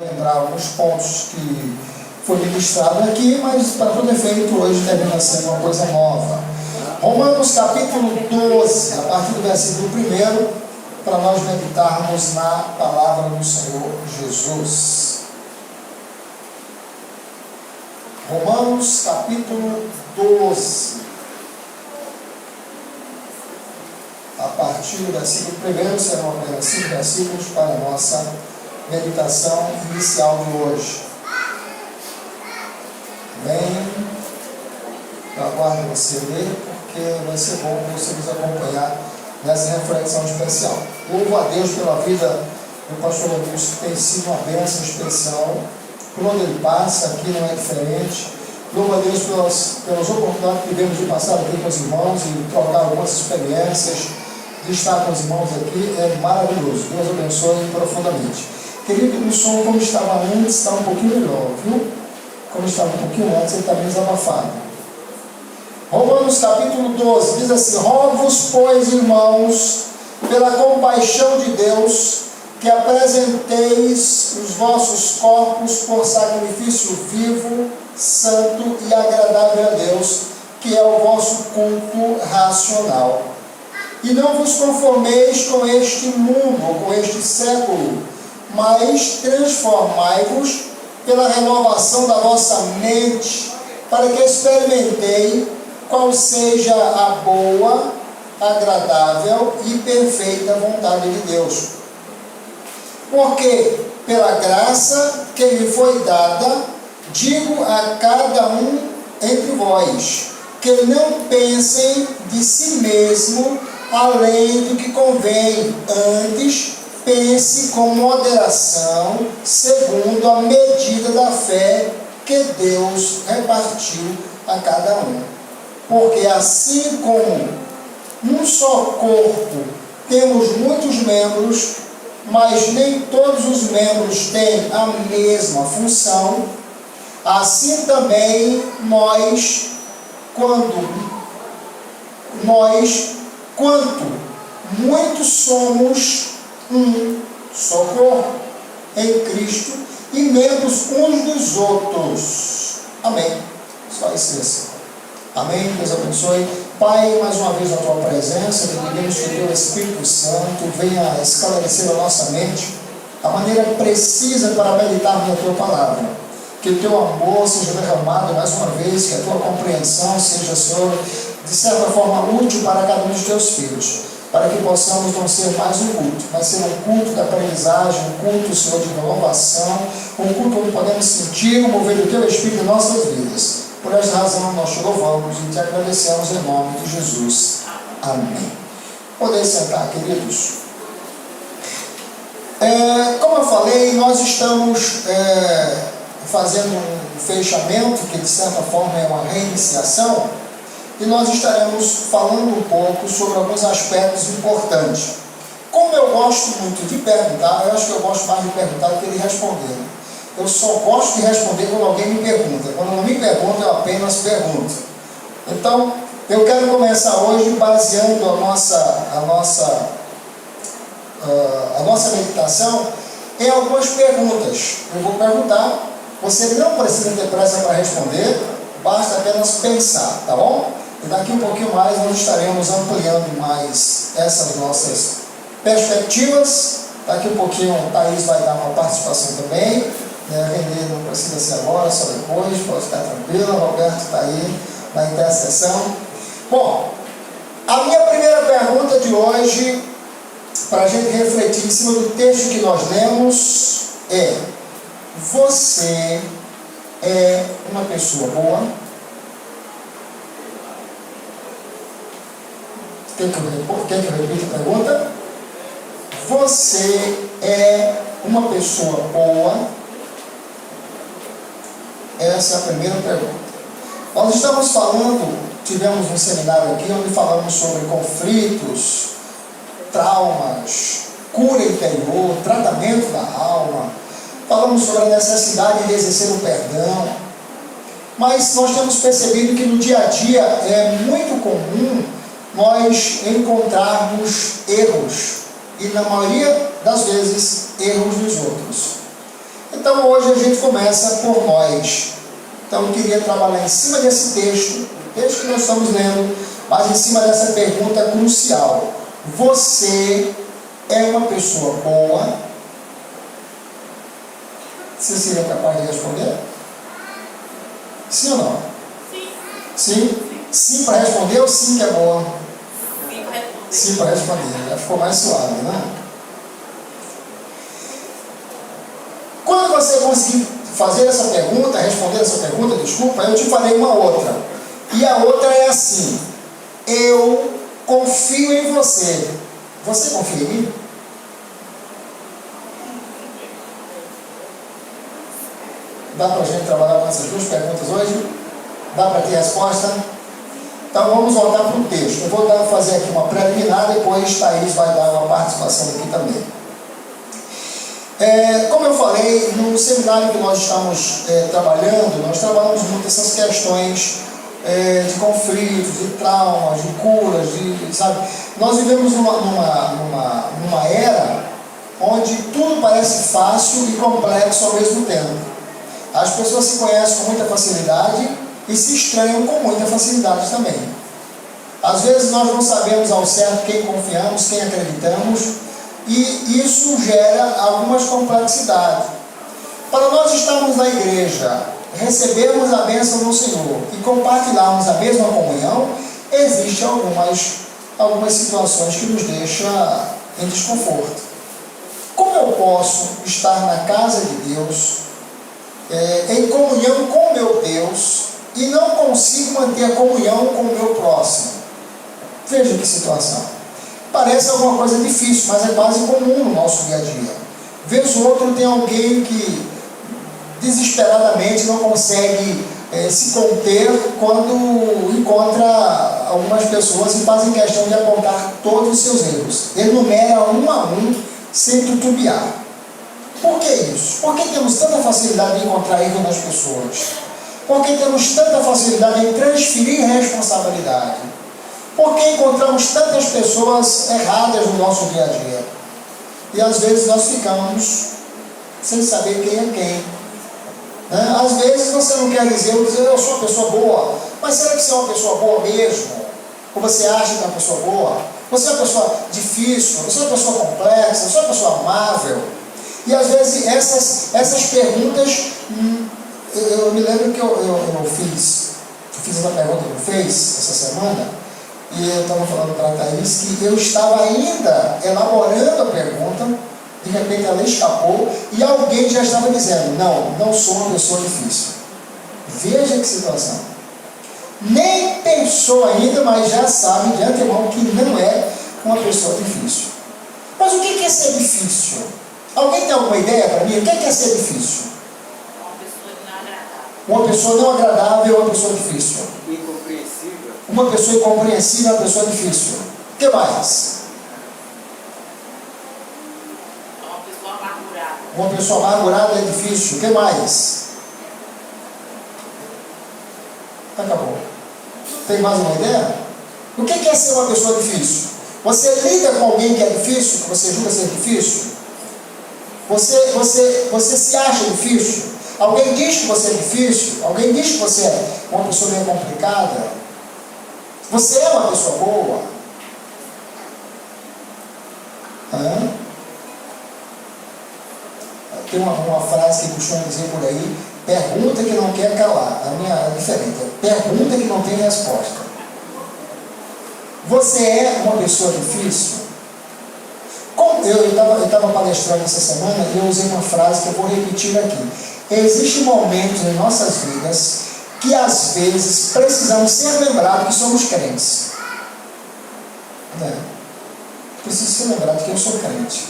Lembrar alguns pontos que foi ministrado aqui, mas para todo efeito hoje termina sendo uma coisa nova. Romanos capítulo 12, a partir do versículo 1, para nós meditarmos na palavra do Senhor Jesus. Romanos capítulo 12, a partir do versículo 1, serão apenas 5 versículos para a nossa meditação inicial de hoje. Amém? Eu aguardo você ler, porque vai ser bom você nos acompanhar nessa reflexão especial. Louvo a Deus pela vida do pastor Augusto, que tem sido uma bênção especial. Por onde ele passa, aqui não é diferente. Louvo a Deus pelas oportunidades que tivemos de passar aqui com os irmãos e trocar algumas experiências, de estar com os irmãos aqui. É maravilhoso. Deus abençoe profundamente. Querido, o som como estava antes está um pouquinho melhor, viu? Como estava um pouquinho antes, ele está menos abafado. Romanos capítulo 12 diz assim: rogo-vos, pois, irmãos, pela compaixão de Deus, que apresenteis os vossos corpos por sacrifício vivo, santo e agradável a Deus, que é o vosso culto racional. E não vos conformeis com este mundo, ou com este século, mas transformai-vos pela renovação da vossa mente, para que experimentei qual seja a boa, agradável e perfeita vontade de Deus. Porque, pela graça que lhe foi dada, digo a cada um entre vós, que não pensem de si mesmo além do que convém, antes pense com moderação, segundo a medida da fé que Deus repartiu a cada um. Porque assim como num só corpo temos muitos membros, mas nem todos os membros têm a mesma função, assim também quanto muitos somos um só corpo em Cristo e membros uns dos outros. Amém. Só isso assim. Amém. Deus abençoe. Pai, mais uma vez na tua presença, pedimos que o teu Espírito Santo venha esclarecer a nossa mente a maneira precisa para meditar na tua palavra. Que o teu amor seja derramado mais uma vez, que a tua compreensão seja, Senhor, de certa forma útil para cada um dos teus filhos, para que possamos não ser mais um culto, mas ser um culto da aprendizagem, um culto, Senhor, de renovação, um culto onde podemos sentir o mover do teu Espírito em nossas vidas. Por esta razão nós te louvamos e te agradecemos em nome de Jesus. Amém. Podem sentar, queridos. Como eu falei, nós estamos fazendo um fechamento, que de certa forma é uma reiniciação, e nós estaremos falando um pouco sobre alguns aspectos importantes. Como eu gosto muito de perguntar, eu acho que eu gosto mais de perguntar do que de responder. Eu só gosto de responder quando alguém me pergunta. Quando não me pergunta, eu apenas pergunto. Então, eu quero começar hoje baseando a nossa meditação em algumas perguntas. Eu vou perguntar, você não precisa ter pressa para responder, basta apenas pensar, tá bom? E daqui um pouquinho mais nós estaremos ampliando mais essas nossas perspectivas. Daqui um pouquinho o Thaís vai dar uma participação também. Renê não precisa ser agora, só depois, pode ficar tranquilo. Roberto está aí na intercessão. Bom, a minha primeira pergunta de hoje, para a gente refletir em cima do texto que nós lemos, é: você é uma pessoa boa? Quer que eu repita a pergunta? Você é uma pessoa boa? Essa é a primeira pergunta. Nós estamos tivemos um seminário aqui onde falamos sobre conflitos, traumas, cura interior, tratamento da alma. Falamos sobre a necessidade de exercer o perdão. Mas nós temos percebido que no dia a dia é muito comum nós encontrarmos erros. E na maioria das vezes, erros dos outros. Então hoje a gente começa por nós. Então eu queria trabalhar em cima desse texto que nós estamos lendo, mas em cima dessa pergunta crucial. Você é uma pessoa boa? Você seria capaz de responder? Sim ou não? Sim. Sim? Sim para responder ou sim que é boa? Sim para responder. Sim para responder. Já ficou mais suave, né? Quando você conseguir fazer essa pergunta, responder essa pergunta, desculpa, eu te falei uma outra. E a outra é assim: eu confio em você. Você confia em mim? Dá para a gente trabalhar com essas duas perguntas hoje? Dá para ter resposta? Então vamos voltar para o texto. Eu vou fazer aqui uma preliminar, depois Thaís vai dar uma participação aqui também. Como eu falei, no seminário que nós estamos trabalhando, nós trabalhamos muito essas questões de conflitos, de traumas, de curas, sabe? Nós vivemos numa era onde tudo parece fácil e complexo ao mesmo tempo. As pessoas se conhecem com muita facilidade e se estranham com muita facilidade também. Às vezes nós não sabemos ao certo quem confiamos, quem acreditamos, e isso gera algumas complexidades. Para nós estarmos na igreja, recebermos a bênção do Senhor e compartilharmos a mesma comunhão, existem algumas situações que nos deixam em desconforto. Como eu posso estar na casa de Deus, em comunhão com o meu Deus, e não consigo manter a comunhão com o meu próximo? Veja que situação. Parece alguma coisa difícil, mas é quase comum no nosso dia a dia. Vez ou outro tem alguém que desesperadamente não consegue se conter quando encontra algumas pessoas e fazem questão de apontar todos os seus erros. Ele numera um a um sem titubear. Por que isso? Por que temos tanta facilidade de encontrar erro nas pessoas? Por que temos tanta facilidade em transferir responsabilidade? Por que encontramos tantas pessoas erradas no nosso dia a dia? E às vezes nós ficamos sem saber quem é quem. Às vezes você não quer dizer, eu sou uma pessoa boa, mas será que você é uma pessoa boa mesmo? Ou você acha que é uma pessoa boa? Você é uma pessoa difícil? Você é uma pessoa complexa? Você é uma pessoa amável? E às vezes essas perguntas, eu me lembro que eu fiz essa pergunta que eu fiz essa semana, e eu estava falando para a Thaís que eu estava ainda elaborando a pergunta, de repente ela escapou, e alguém já estava dizendo, não sou uma pessoa difícil. Veja que situação. Nem pensou ainda, mas já sabe de antemão que não é uma pessoa difícil. Mas o que é ser difícil? Alguém tem alguma ideia para mim? O que é ser difícil? Uma pessoa não agradável, uma pessoa difícil. Incompreensível. Uma pessoa incompreensível, uma pessoa difícil. O que mais? Uma pessoa amargurada. Uma pessoa amargurada é difícil. O que mais? Acabou. Tem mais uma ideia? O que é ser uma pessoa difícil? Você lida com alguém que é difícil, que você julga ser difícil? Você se acha difícil? Alguém diz que você é difícil? Alguém diz que você é uma pessoa meio complicada? Você é uma pessoa boa? Tem uma frase que costuma dizer por aí: pergunta que não quer calar. A minha é diferente. Pergunta que não tem resposta. Você é uma pessoa difícil? Eu estava palestrando essa semana e eu usei uma frase que eu vou repetir aqui. Existem momentos em nossas vidas que às vezes precisamos ser lembrados que somos crentes. Preciso ser lembrado que eu sou crente.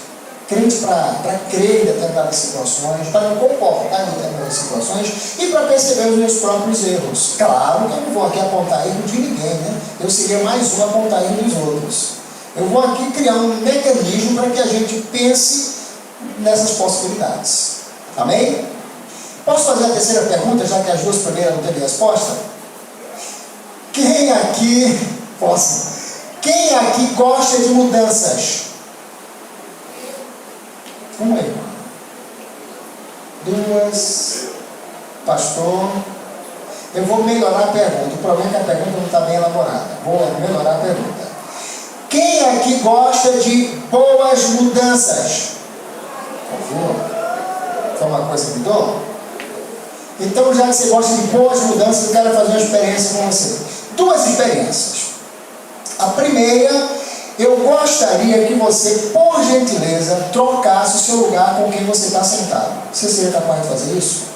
Crente para crer em determinadas situações, para me comportar em determinadas situações e para perceber os meus próprios erros. Claro que eu não vou aqui apontar erro de ninguém, né? Eu seria mais um a apontar erro dos outros. Eu vou aqui criar um mecanismo para que a gente pense nessas possibilidades. Amém? Posso fazer a terceira pergunta, já que as duas primeiras não teve resposta? Quem aqui gosta de mudanças? Como é, irmão? 2, pastor. Eu vou melhorar a pergunta. O problema é que a pergunta não está bem elaborada. Vou melhorar a pergunta. Quem aqui gosta de boas mudanças? Ouviu? Foi uma coisa que mudou? Então, já que você gosta de boas mudanças, eu quero fazer uma experiência com você. 2 experiências. A primeira, eu gostaria que você, por gentileza, trocasse o seu lugar com quem você está sentado. Você seria capaz de fazer isso?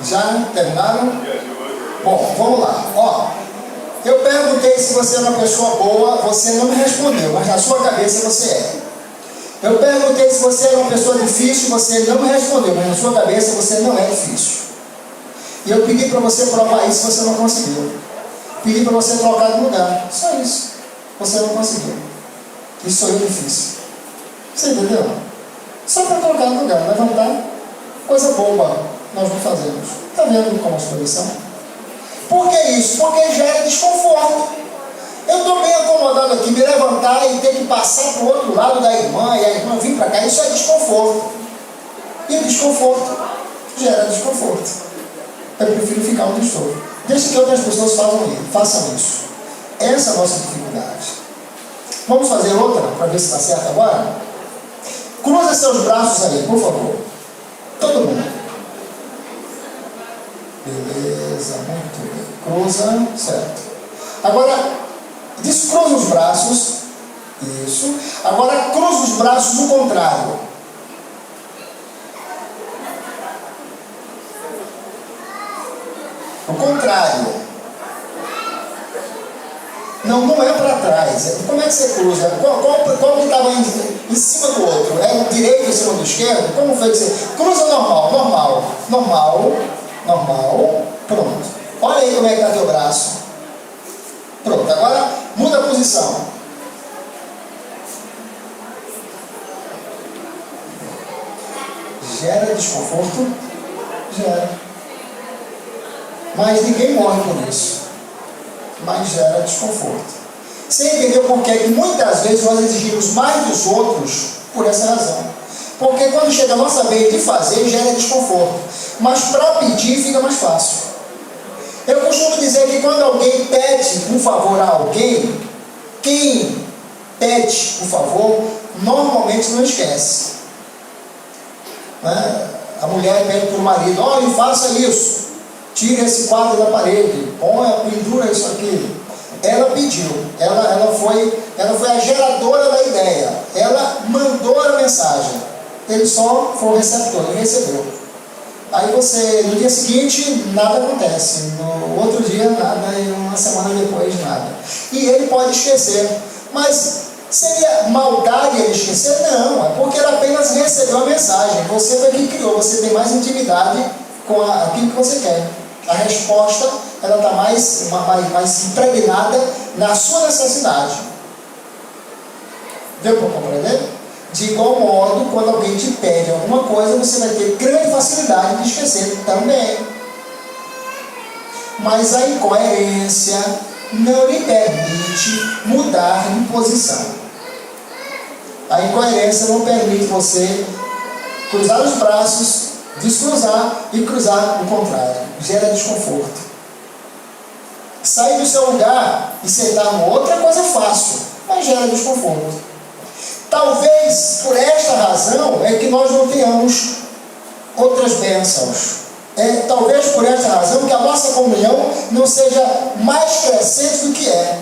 Já terminaram? Bom, vamos lá. Ó, eu perguntei se você é uma pessoa boa, você não me respondeu, mas na sua cabeça você é. Eu perguntei se você é uma pessoa difícil, você não me respondeu, mas na sua cabeça você não é difícil. E eu pedi para você provar isso, você não conseguiu. Pedi para você trocar de lugar, só isso. Você não conseguiu. Isso sou eu difícil. Você entendeu? Só para trocar de lugar, levantar, coisa boba. Nós não fazemos. Está vendo como as coisas são? Por que isso? Porque gera desconforto. Eu estou bem acomodado aqui, me levantar e ter que passar para o outro lado da irmã e a irmã vir para cá, isso é desconforto. E o desconforto gera desconforto. Eu prefiro ficar onde estou. Deixa que outras pessoas façam isso. Essa é a nossa dificuldade. Vamos fazer outra para ver se está certo agora? Cruza seus braços aí, por favor. Todo mundo. Beleza, muito bem. Cruza, certo. Agora, descruza os braços. Isso. Agora, cruza os braços no contrário. O contrário. Não é para trás. Como é que você cruza? Qual que estava em cima do outro? É o direito em cima do esquerdo? Como foi que você... Cruza normal, pronto. Olha aí como é que está teu braço. Pronto, agora muda a posição. Gera desconforto? Gera. Mas ninguém morre por isso. Mas gera desconforto. Você entendeu por que muitas vezes nós exigimos mais dos outros por essa razão? Porque quando chega a nossa vez de fazer, gera desconforto. Mas para pedir fica mais fácil. Eu costumo dizer que quando alguém pede um favor a alguém, quem pede o favor, normalmente não esquece. Né? A mulher pede para o marido, olha, faça isso. Tira esse quadro da parede, pendura isso aqui. Ela pediu, ela foi a geradora da ideia. Ela mandou a mensagem. Ele só foi o receptor, ele recebeu. Aí você, no dia seguinte, nada acontece. No outro dia, nada. E uma semana depois, nada. E ele pode esquecer. Mas seria maldade ele esquecer? Não, é porque ele apenas recebeu a mensagem. Você foi quem criou, você tem mais intimidade com aquilo que você quer. A resposta, ela está mais impregnada na sua necessidade. Deu para compreender? De igual modo, quando alguém te pede alguma coisa, você vai ter grande facilidade de esquecer também. Mas a incoerência não lhe permite mudar de posição. A incoerência não permite você cruzar os braços, descruzar e cruzar o contrário. Gera desconforto. Sair do seu lugar e sentar no outro é coisa fácil, mas gera desconforto. Talvez por esta razão é que nós não tenhamos outras bênçãos. Talvez por esta razão que a nossa comunhão não seja mais crescente do que é.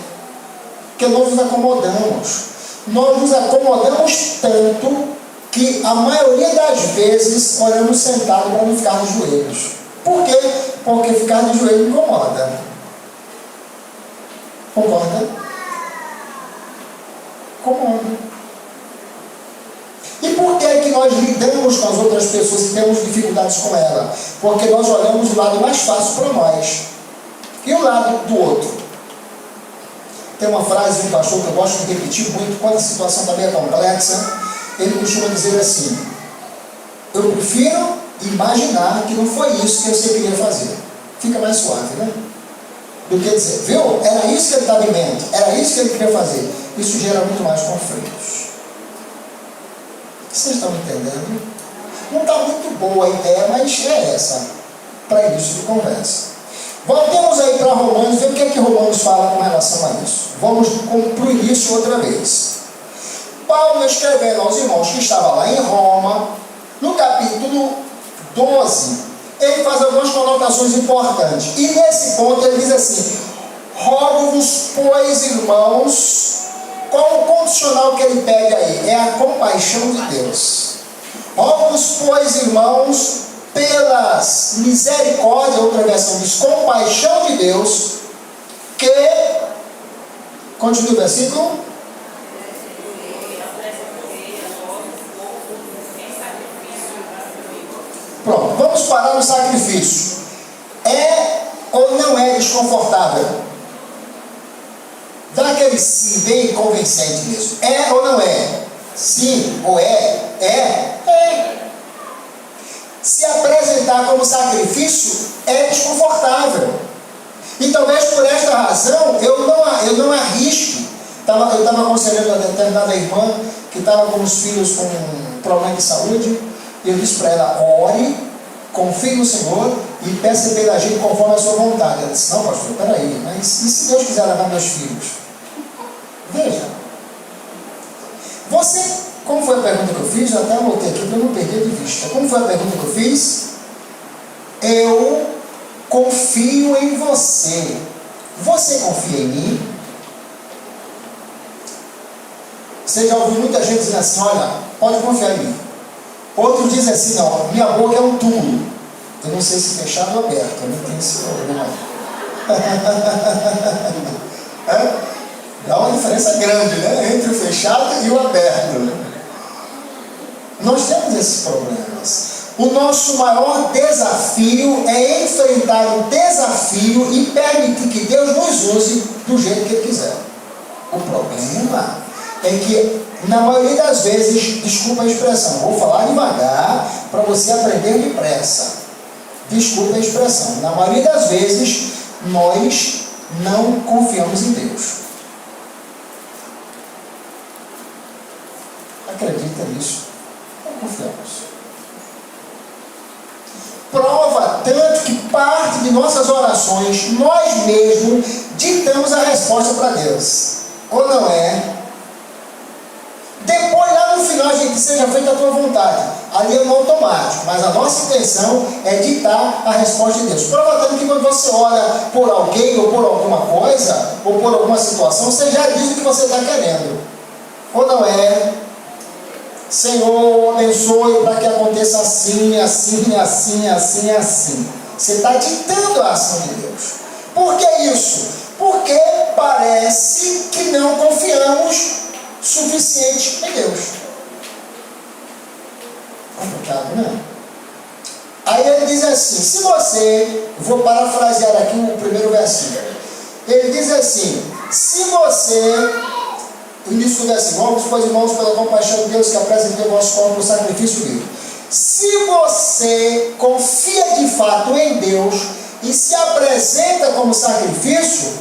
Porque nós nos acomodamos. Nós nos acomodamos tanto que a maioria das vezes oramos sentados para não ficar de joelhos. Por quê? Porque ficar de joelho incomoda. Concorda? Incomoda. E por que nós lidamos com as outras pessoas e temos dificuldades com ela? Porque nós olhamos o lado mais fácil para nós. E o lado do outro? Tem uma frase de um pastor que eu gosto de repetir muito, quando a situação está meio complexa, ele costuma dizer assim: eu prefiro imaginar que não foi isso que você queria fazer. Fica mais suave, né? Do que dizer, viu? Era isso que ele estava em mente, era isso que ele queria fazer. Isso gera muito mais conflitos. Vocês estão entendendo? Não está muito boa a ideia, mas é essa, para início de conversa. Voltemos aí para Romanos, ver o que é que Romanos fala com relação a isso. Vamos para o início outra vez. Paulo escrevendo aos irmãos que estavam lá em Roma, no capítulo 12, ele faz algumas conotações importantes. E nesse ponto ele diz assim: rogo-vos, pois, irmãos, qual o condicional que ele pede aí? É a compaixão de Deus. Rogo-vos, pois, irmãos, pelas misericórdias, outra versão diz compaixão de Deus, que, continua o versículo, pronto, vamos parar no sacrifício. É ou não é desconfortável? Dá aquele sim bem convincente mesmo. É ou não é? Sim ou é? É. Se apresentar como sacrifício é desconfortável. E talvez por esta razão eu não arrisque. Eu estava aconselhando a determinada irmã que estava com os filhos com problema de saúde. E eu disse para ela: ore, confie no Senhor e peça pela gente conforme a sua vontade. Ela disse: não, pastor, peraí, mas e se Deus quiser levar meus filhos? Veja, você, como foi a pergunta que eu fiz? Eu até anotei aqui para eu não perder de vista. Como foi a pergunta que eu fiz? Eu confio em você. Você confia em mim? Você já ouviu muita gente dizendo assim: olha, pode confiar em mim. Outros dizem assim: não, minha boca é um túmulo. Eu não sei se fechado ou aberto, eu não tenho esse problema. Dá uma diferença grande, né? Entre o fechado e o aberto. Nós temos esses problemas. O nosso maior desafio é enfrentar o desafio e permitir que Deus nos use do jeito que Ele quiser. O problema é que, na maioria das vezes, desculpa a expressão, vou falar devagar para você aprender depressa. Desculpa a expressão. Na maioria das vezes, nós não confiamos em Deus. Acredita nisso? Não confiamos. Prova tanto que parte de nossas orações, nós mesmos ditamos a resposta para Deus. Ou não é? Depois, lá no final, a gente seja feita a tua vontade. Ali é no automático, mas a nossa intenção é ditar a resposta de Deus. Prova tanto que quando você ora por alguém, ou por alguma coisa, ou por alguma situação, você já diz o que você está querendo. Ou não é? Senhor, abençoe para que aconteça assim, assim, assim, assim, assim. Você está ditando a ação de Deus. Por que isso? Porque parece que não confiamos suficiente em Deus. Complicado, né? Aí ele diz assim: se você, vou parafrasear aqui o primeiro versículo, ele diz assim: se você, o início do versículo, vamos, pois, irmãos, pela compaixão de Deus, que apresentei o vosso corpo no sacrifício vivo. Se você confia de fato em Deus e se apresenta como sacrifício,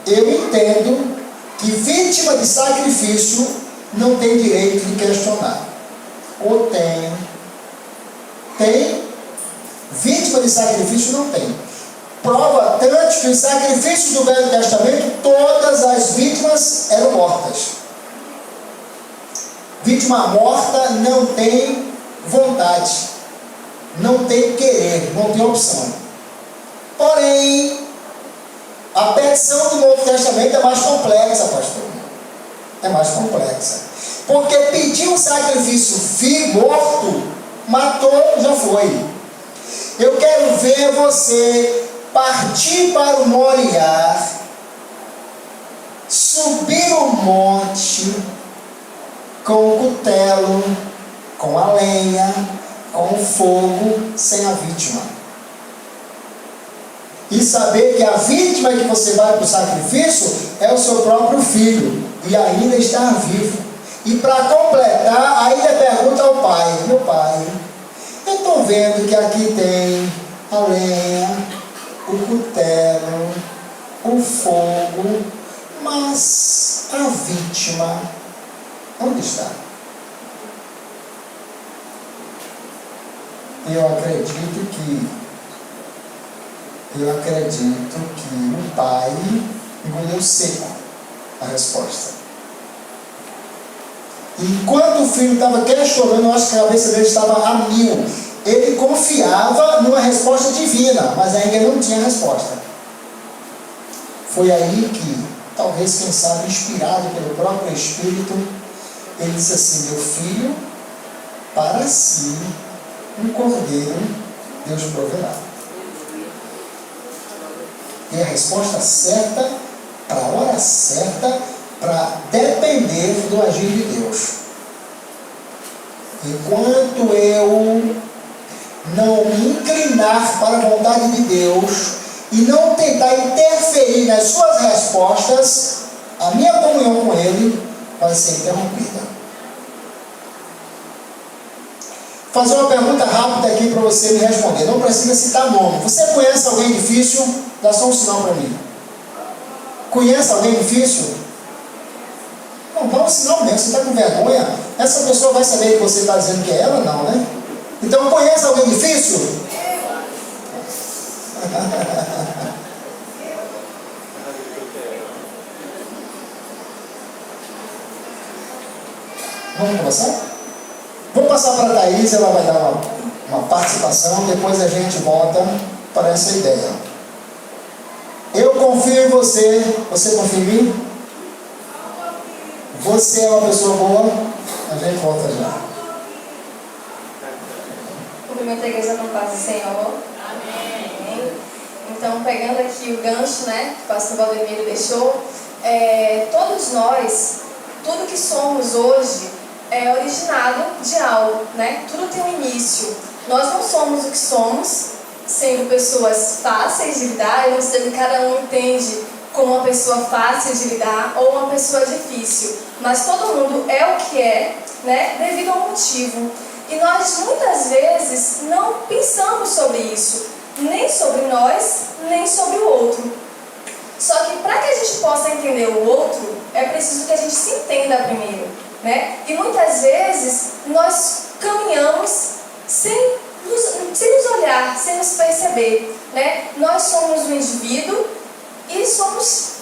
eu entendo que vítima de sacrifício não tem direito de questionar. Ou tem? Tem? Vítima de sacrifício não tem. Prova tanto que os sacrifícios do Velho Testamento, todas as vítimas eram mortas. Vítima morta não tem vontade, não tem querer, não tem opção. Porém, a petição do Novo Testamento é mais complexa, pastor. É mais complexa. Porque pedir um sacrifício vivo, morto, matou, já foi. Eu quero ver você partir para o Moriá, subir o monte com o cutelo, com a lenha, com o fogo, sem a vítima. E saber que a vítima que você vai para o sacrifício é o seu próprio filho, e ainda está vivo. E para completar, ainda pergunta ao pai: meu pai, eu estou vendo que aqui tem a lenha, o cutelo, o fogo, mas a vítima, onde está? Eu acredito que o pai engoliu seco a resposta. Enquanto o filho estava questionando, eu acho que a cabeça dele estava a mil. Ele confiava numa resposta divina, mas ainda não tinha resposta. Foi aí que, talvez, quem sabe, inspirado pelo próprio Espírito, ele disse assim: meu filho, para si um cordeiro Deus proverá. E a resposta certa, para a hora certa, para depender do agir de Deus. Enquanto eu não me inclinar para a vontade de Deus e não tentar interferir nas suas respostas, a minha comunhão com Ele vai ser interrompida. Vou fazer uma pergunta rápida aqui para você me responder. Não precisa citar nome. Você conhece alguém difícil? Dá só um sinal para mim. Conhece alguém difícil? Não, dá um sinal mesmo. Você está com vergonha? Essa pessoa vai saber que você está dizendo que é ela? Não, né? Então, conhece alguém difícil? Vamos começar? Vou passar para a Thaís, ela vai dar uma participação, depois a gente volta para essa ideia. Eu confio em você, você confia em mim? Você é uma pessoa boa? A gente volta já. Cumprimento a igreja com paz do Senhor. Amém. Então, pegando aqui o gancho, né, que o pastor Valdemiro deixou, todos nós, tudo que somos hoje, é originado de algo, né? Tudo tem um início. Nós não somos o que somos, sendo pessoas fáceis de lidar. Eu não sei que cada um entende como uma pessoa fácil de lidar ou uma pessoa difícil, mas todo mundo é o que é, né? Devido a um motivo. E nós muitas vezes não pensamos sobre isso, nem sobre nós, nem sobre o outro. Só que para que a gente possa entender o outro, é preciso que a gente se entenda primeiro, né? E muitas vezes nós caminhamos sem nos olhar, sem nos perceber, né? Nós somos um indivíduo e somos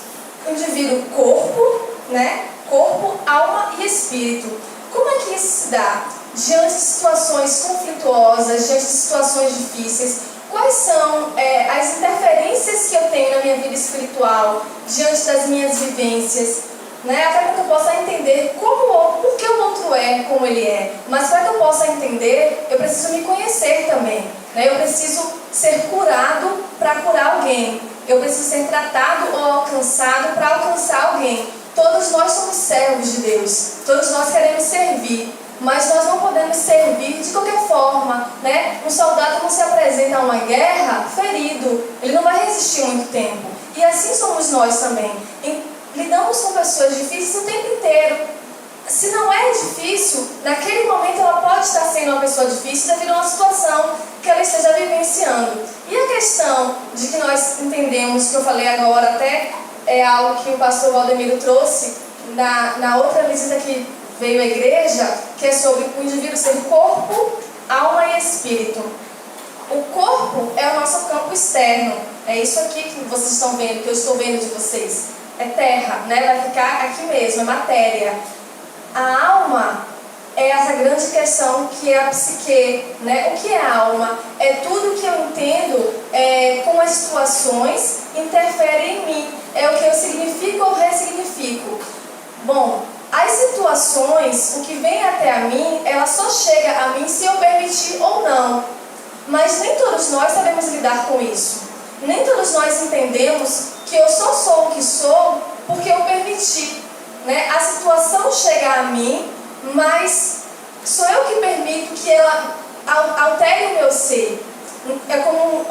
um indivíduo corpo, né? Corpo, alma e espírito. Como é que isso se dá? Diante de situações conflituosas, diante de situações difíceis, quais são as interferências que eu tenho na minha vida espiritual, diante das minhas vivências, né? Até para que eu possa entender por que o outro é como ele é. Mas para que eu possa entender, eu preciso me conhecer também, né? Eu preciso ser curado para curar alguém. Eu preciso ser tratado ou alcançado para alcançar alguém. Todos nós somos servos de Deus. Todos nós queremos servir. Mas nós não podemos servir de qualquer forma, né? Um soldado não se apresenta a uma guerra ferido. Ele não vai resistir muito tempo. E assim somos nós também. Lidamos com pessoas difíceis o tempo inteiro. Se não é difícil, naquele momento ela pode estar sendo uma pessoa difícil devido a uma situação que ela esteja vivenciando. E a questão de que nós entendemos, que eu falei agora até, é algo que o pastor Valdemiro trouxe na outra visita que veio à igreja, que é sobre o indivíduo ser corpo, alma e espírito. O corpo é o nosso campo externo. É isso aqui que vocês estão vendo, que eu estou vendo de vocês. É terra, né? Vai ficar aqui mesmo, é matéria. A alma é essa grande questão que é a psique, né? O que é a alma? É tudo que eu entendo como as situações interferem em mim. É o que eu significo ou ressignifico. Bom, as situações, o que vem até a mim, ela só chega a mim se eu permitir ou não. Mas nem todos nós sabemos lidar com isso. Nem todos nós entendemos que eu só sou o que sou porque eu permiti, né? A situação chega a mim, mas Sou eu que permito que ela altere o meu ser. É como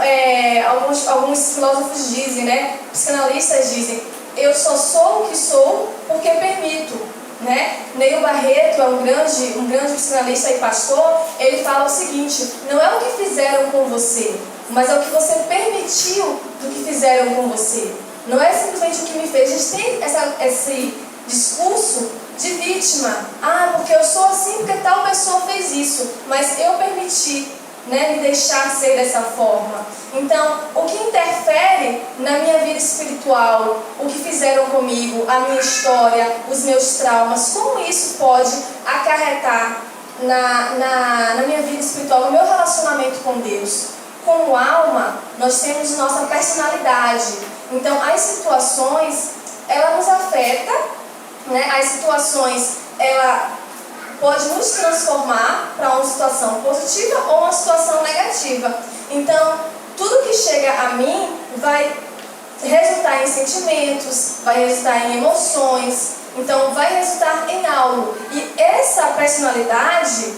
alguns filósofos dizem, né? Psicanalistas dizem, eu só sou o que sou porque permito, né? Neil Barreto é um grande psicanalista e pastor. Ele fala o seguinte: não é o que fizeram com você, mas é o que você permitiu do que fizeram com você. Não é simplesmente o que me fez. A gente tem esse discurso de vítima. Ah, porque eu sou assim porque tal pessoa fez isso, mas eu permiti, né, me deixar ser dessa forma. Então, o que interfere na minha vida espiritual, o que fizeram comigo, a minha história, os meus traumas, como isso pode acarretar na minha vida espiritual, no meu relacionamento com Deus? Como alma, nós temos nossa personalidade. Então, as situações, ela nos afeta, né? As situações, ela pode nos transformar para uma situação positiva ou uma situação negativa. Então, tudo que chega a mim vai resultar em sentimentos, vai resultar em emoções, então vai resultar em algo. E essa personalidade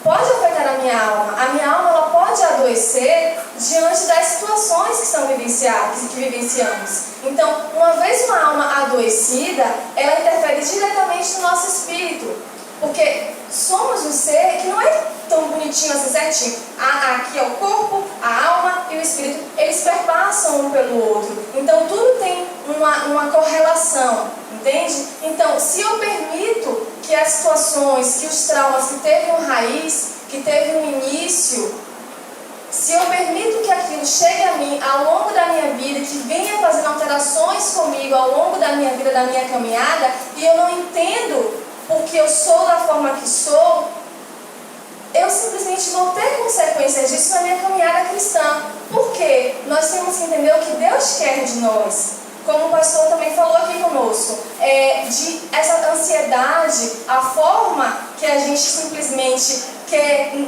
pode afetar a minha alma. A minha alma ela pode adoecer diante das situações que são vivenciadas e que vivenciamos. Então, uma vez uma alma adoecida, ela interfere diretamente no nosso espírito. Porque somos um ser que não é tão bonitinho assim, certinho. Aqui é o corpo, a alma e o espírito. Eles perpassam um pelo outro. Então, tudo tem uma correlação, entende? Então, se eu permito que as situações, que os traumas que teve uma raiz, que teve um início, se eu permito que aquilo chegue a mim ao longo da minha vida, que venha fazendo alterações comigo ao longo da minha vida, da minha caminhada, e eu não entendo porque eu sou da forma que sou, eu simplesmente vou ter consequências disso na minha caminhada cristã. Porque nós temos que entender o que Deus quer de nós. Como o pastor também falou aqui conosco, de essa ansiedade, a forma que a gente simplesmente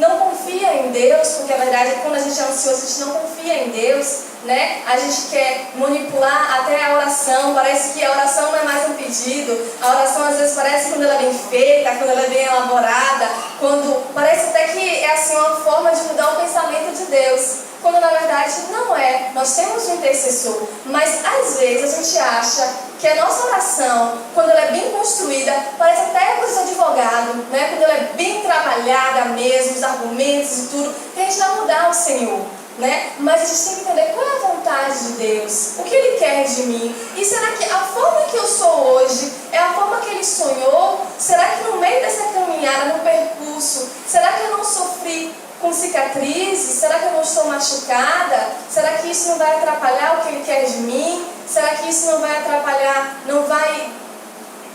não confia em Deus, porque na verdade quando a gente é ansioso a gente não confia em Deus, né? A gente quer manipular até a oração, parece que a oração não é mais um pedido, a oração às vezes parece quando ela é bem feita, quando ela é bem elaborada, quando parece até que é assim uma forma de mudar o pensamento de Deus. Quando na verdade não é. Nós temos um intercessor, mas às vezes a gente acha que a nossa oração, quando ela é bem construída, parece até coisa de advogado, né? Quando ela é bem trabalhada mesmo, os argumentos e tudo, que a gente vai mudar o Senhor, né? Mas a gente tem que entender qual é a vontade de Deus, o que Ele quer de mim. E será que a forma que eu sou hoje é a forma que Ele sonhou? Será que no meio dessa caminhada, no percurso, será que eu não sofri com cicatrizes? Será que eu não estou machucada? Será que isso não vai atrapalhar o que Ele quer de mim? Será que isso não vai atrapalhar, não vai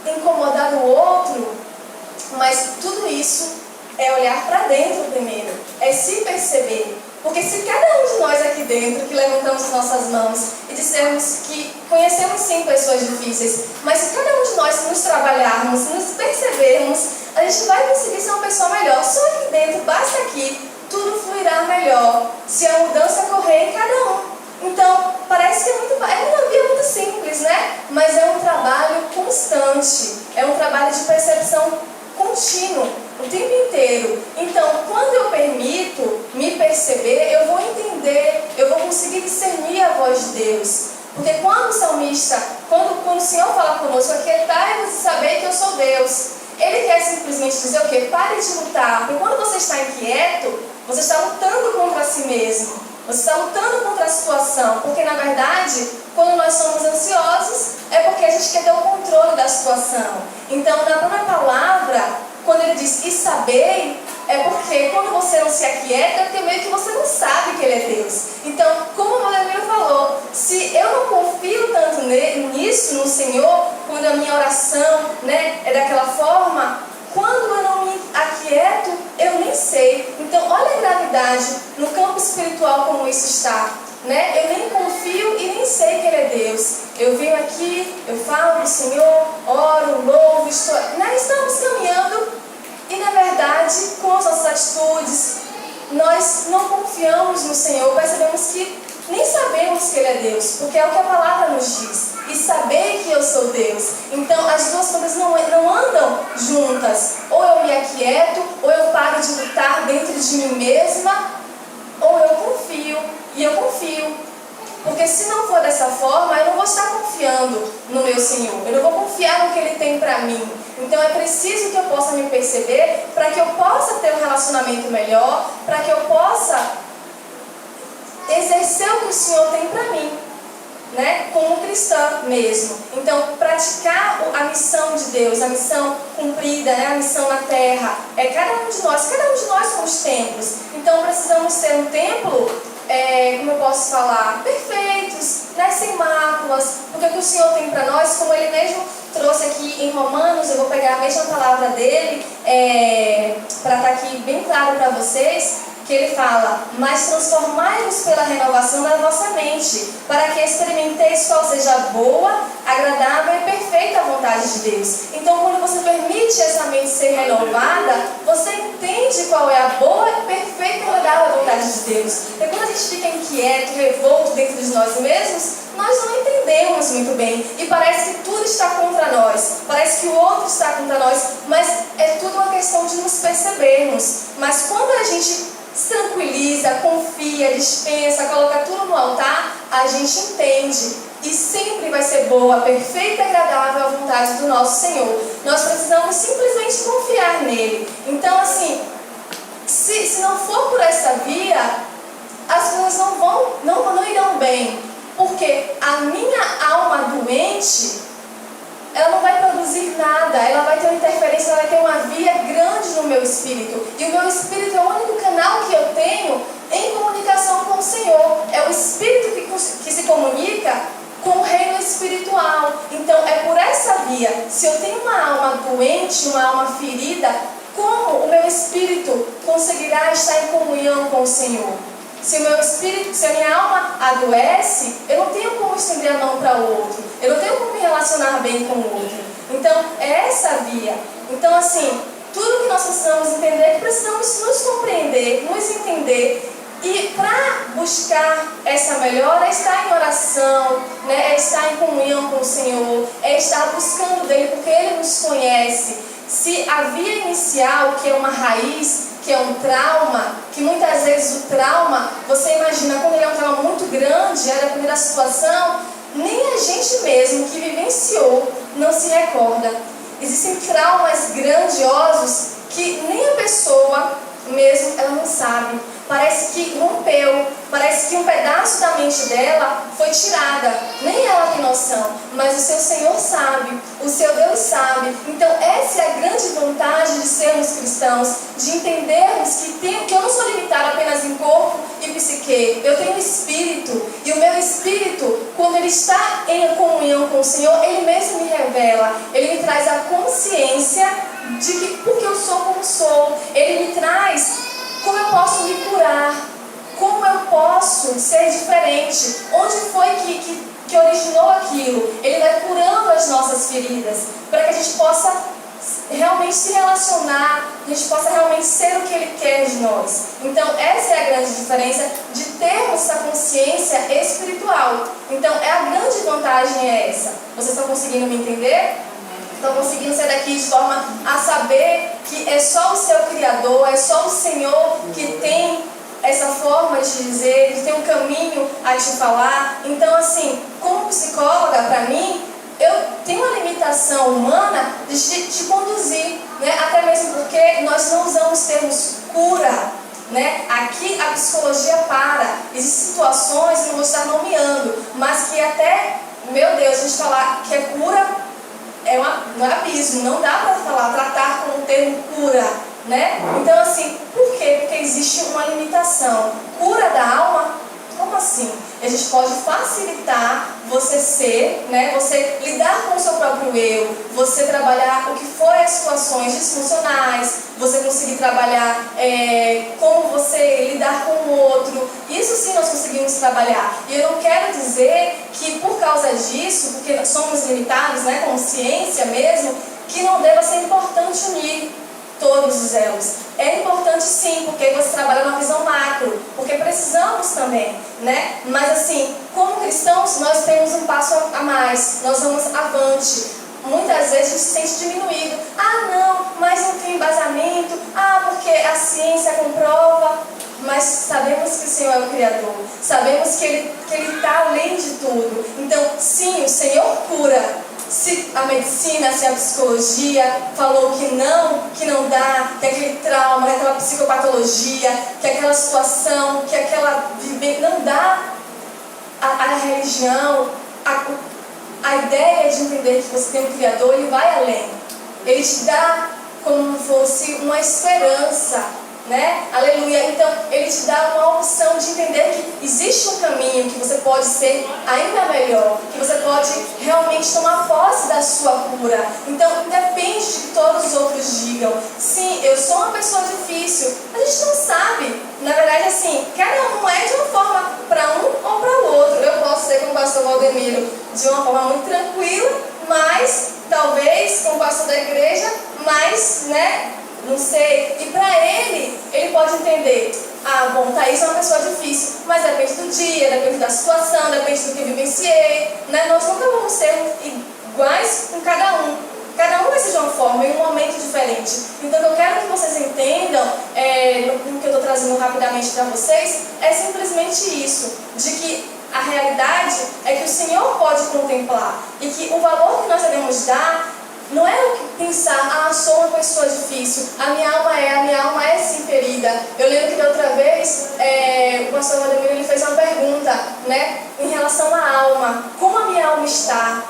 incomodar o outro? Mas tudo isso é olhar para dentro primeiro, é se perceber. Porque se cada um de nós aqui dentro, que levantamos as nossas mãos e dissermos que conhecemos sim pessoas difíceis, mas se cada um de nós nos trabalharmos, nos percebermos, a gente vai conseguir ser uma pessoa melhor. Só aqui dentro, basta aqui, tudo fluirá melhor se a mudança correr em cada um. Então, parece que é uma via muito simples, né? Mas é um trabalho constante, é um trabalho de percepção contínuo, o tempo inteiro. Então, quando eu permito me perceber, eu vou entender, eu vou conseguir discernir a voz de Deus. Porque quando o salmista, quando o Senhor fala conosco, aquietai-vos e saber que eu sou Deus, Ele quer simplesmente dizer o quê? Pare de lutar. Porque quando você está inquieto, você está lutando contra si mesmo. Você está lutando contra a situação. Porque, na verdade, quando nós somos ansiosos, é porque a gente quer ter o controle da situação. Então, na própria palavra, quando ele diz, e sabei, é porque quando você não se aquieta, é porque meio que você não sabe que Ele é Deus. Então, como o Valdemiro falou, se eu não confio tanto nisso, no Senhor, quando a minha oração, né, é daquela forma, quando eu não me aquieto, eu nem sei. Então, olha a gravidade no campo espiritual como isso está, né? Eu nem confio e nem sei que Ele é Deus. Eu venho aqui, eu falo do Senhor, oro, louvo, nós estamos caminhando e, na verdade, com as nossas atitudes, nós não confiamos no Senhor. Percebemos que nem sabemos que Ele é Deus, porque é o que a palavra nos diz. E saber que eu sou Deus. Então as duas coisas não andam juntas. Ou eu me aquieto, ou eu paro de lutar dentro de mim mesma, ou eu confio. E eu confio. Porque se não for dessa forma, eu não vou estar confiando no meu Senhor. Eu não vou confiar no que Ele tem para mim. Então é preciso que eu possa me perceber para que eu possa ter um relacionamento melhor, para que eu possa exercer o que o Senhor tem para mim, né? Como cristã mesmo. Então, praticar a missão de Deus, a missão cumprida, né? A missão na terra. Cada um de nós somos templos. Então, precisamos ter um templo, como eu posso falar, perfeitos, né? Sem máculas, porque o que o Senhor tem para nós, como Ele mesmo trouxe aqui em Romanos, eu vou pegar a mesma palavra dele, para estar aqui bem claro para vocês, que ele fala: mas transformai-vos pela renovação da vossa mente, para que experimenteis qual seja a boa, agradável e perfeita vontade de Deus. Então, quando você permite essa mente ser renovada, você entende qual é a boa, perfeita e agradável vontade de Deus. E quando a gente fica inquieto, revolto dentro de nós mesmos, nós não entendemos muito bem. E parece que tudo está contra nós. Parece que o outro está contra nós. Mas é tudo uma questão de nos percebermos. Mas quando a gente se tranquiliza, confia, dispensa, coloca tudo no altar, a gente entende. E sempre vai ser boa, perfeita e agradável a vontade do nosso Senhor. Nós precisamos simplesmente confiar nele. Então, assim, se não for por essa via, as coisas não irão bem. Porque a minha alma doente, ela não vai produzir nada, ela vai ter uma interferência, ela vai ter uma via grande no meu espírito. E o meu espírito é o único canal que eu tenho em comunicação com o Senhor. É o espírito que se comunica com o reino espiritual. Então é por essa via. Se eu tenho uma alma doente, uma alma ferida, como o meu espírito conseguirá estar em comunhão com o Senhor? Se a minha alma adoece, eu não tenho como estender a mão para o outro. Eu não tenho como me relacionar bem com o outro. Então, é essa via. Então, assim, tudo que nós precisamos entender é que precisamos nos compreender, nos entender. E para buscar essa melhora, é estar em oração, né? É estar em comunhão com o Senhor, é estar buscando dele, porque Ele nos conhece. Se a via inicial, que é uma raiz, que é um trauma, que muitas vezes o trauma, você imagina, quando ele é um trauma muito grande, é a primeira situação, nem a gente mesmo que vivenciou não se recorda. Existem traumas grandiosos que nem a pessoa mesmo, ela não sabe. Parece que rompeu, parece que um pedaço da mente dela foi tirada. Nem ela tem noção, mas o seu Senhor sabe, o seu Deus sabe. Então essa é a grande vantagem de sermos cristãos, de entendermos que eu não sou limitada apenas em corpo e psique. Eu tenho um espírito, e o meu espírito, quando ele está em comunhão com o Senhor, ele mesmo me revela, ele me traz a consciência de que porque eu sou como sou, ele me traz como eu posso me curar, como eu posso ser diferente, onde foi que originou aquilo. Ele vai curando as nossas feridas, para que a gente possa realmente se relacionar, a gente possa realmente ser o que Ele quer de nós. Então essa é a grande diferença de termos essa consciência espiritual. Então a grande vantagem é essa. Vocês estão conseguindo me entender? Estão conseguindo sair daqui de forma a saber que é só o seu Criador, é só o Senhor que tem essa forma de dizer, que tem um caminho a te falar. Então, assim, como psicóloga, para mim, eu tenho uma limitação humana de te conduzir, né? Até mesmo porque nós não usamos termos cura, né? Aqui a psicologia para. Existem situações, não vou estar nomeando, mas que até, meu Deus, a gente falar que é cura, não é abismo, não dá para tratar com o termo cura, né? Então, assim, por quê? Porque existe uma limitação. Cura da alma, como assim? A gente pode facilitar você ser, né? Você lidar com o seu próprio eu, você trabalhar o que foi as situações disfuncionais, você conseguir trabalhar como você lidar com o outro. Isso sim nós conseguimos trabalhar. E eu não quero dizer que por causa disso, porque nós somos limitados, né, com ciência mesmo, que não deva ser importante unir todos os elos. É importante sim, porque você trabalha numa visão macro, porque precisamos também, né? Mas assim, como cristãos, nós temos um passo a mais, nós vamos avante. Muitas vezes a gente se sente diminuído. Ah, não, mas não tem embasamento. Ah, porque a ciência comprova. Mas sabemos que o Senhor é o Criador. Sabemos que Ele está além de tudo. Então, sim, o Senhor cura. Se a medicina, se a psicologia falou que não dá, que aquele trauma, que aquela psicopatologia, que aquela situação, que aquela vivência, não dá. A religião, a ideia de entender que você tem um Criador, Ele vai além. Ele te dá como fosse uma esperança, né? Aleluia. Então, Ele te dá uma opção de entender que existe um caminho, que você pode ser ainda melhor, que você pode realmente tomar posse da sua cura. Então, independe de que todos os outros digam, sim, eu sou uma pessoa difícil. A gente não sabe. Na verdade, assim, cada um é de uma forma para um ou para o outro. Eu posso ser como o pastor Valdemiro de uma forma muito tranquila, mas talvez como pastor da igreja, mas, né? Não sei. E para ele pode entender. Ah, bom, Thaís é uma pessoa difícil, mas depende do dia, depende da situação, depende do que vivenciei, né? Nós nunca vamos ser iguais com cada um. Cada um vai ser de uma forma, em um momento diferente. Então, eu quero que vocês entendam, no que eu estou trazendo rapidamente para vocês, é simplesmente isso, de que a realidade é que o Senhor pode contemplar e que o valor que nós devemos dar não é o que pensar, sou uma pessoa difícil, a minha alma é sim ferida. Eu lembro que da outra vez, o pastor Valdemiro ele fez uma pergunta, né, em relação à alma, como a minha alma está?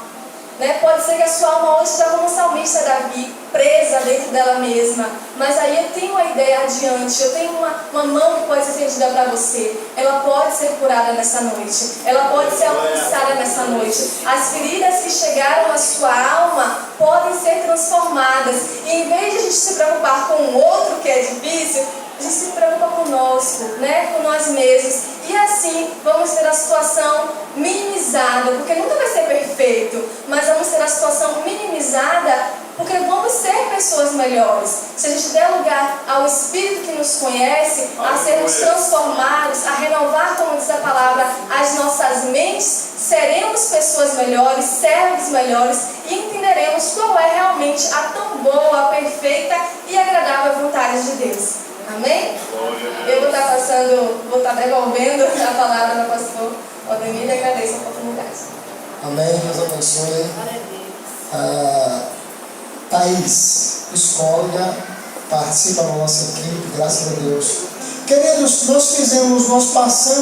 Né? Pode ser que a sua alma hoje esteja como o salmista Davi, presa dentro dela mesma. Mas aí eu tenho uma ideia adiante, eu tenho uma mão que pode ser estendida para você. Ela pode ser curada nessa noite. Ela pode ser alcançada nessa noite. As feridas que chegaram à sua alma podem ser transformadas. E em vez de a gente se preocupar com o outro que é difícil, a gente se preocupa conosco, né? Com nós mesmos. E assim vamos ter a situação minimizada, porque nunca vai ser perfeito, mas vamos ter a situação minimizada, porque vamos ser pessoas melhores. Se a gente der lugar ao Espírito que nos conhece, a sermos transformados, a renovar, como diz a palavra, as nossas mentes, seremos pessoas melhores, servos melhores e entenderemos qual é realmente a tão boa, perfeita e agradável vontade de Deus. Amém? Eu vou estar devolvendo a palavra ao pastor Valdemiro e agradeço a oportunidade. Amém, Deus abençoe. Thaís, escolha, participa da nossa equipe, graças a Deus. Queridos, nós passamos